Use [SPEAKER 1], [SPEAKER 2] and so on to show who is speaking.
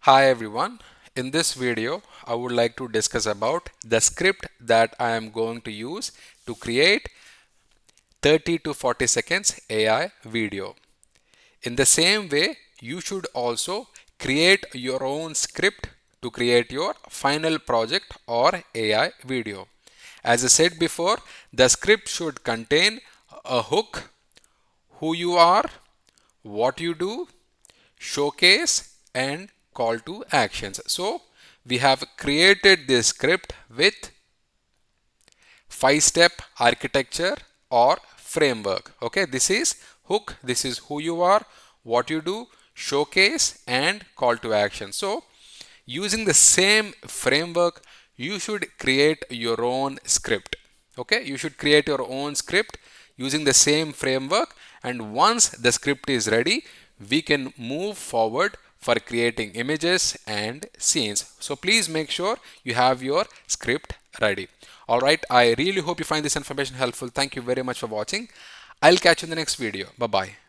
[SPEAKER 1] Hi everyone. In this video, I would like to discuss about the script that I am going to use to create 30 to 40 seconds AI video. In the same way, you should also create your own script to create your final project or AI video. As I said before, the script should contain a hook, who you are, what you do, showcase and call to actions. So we have created this script with 5-step architecture or framework. Okay, this is hook, this is who you are, what you do, showcase and call to action. So using the same framework, you should create your own script. Okay, you should create your own script using the same framework, and once the script is ready, we can move forward for creating images and scenes. So please make sure you have your script ready. All right, I really hope you find this information helpful. Thank you very much for watching. I'll catch you in the next video. Bye bye.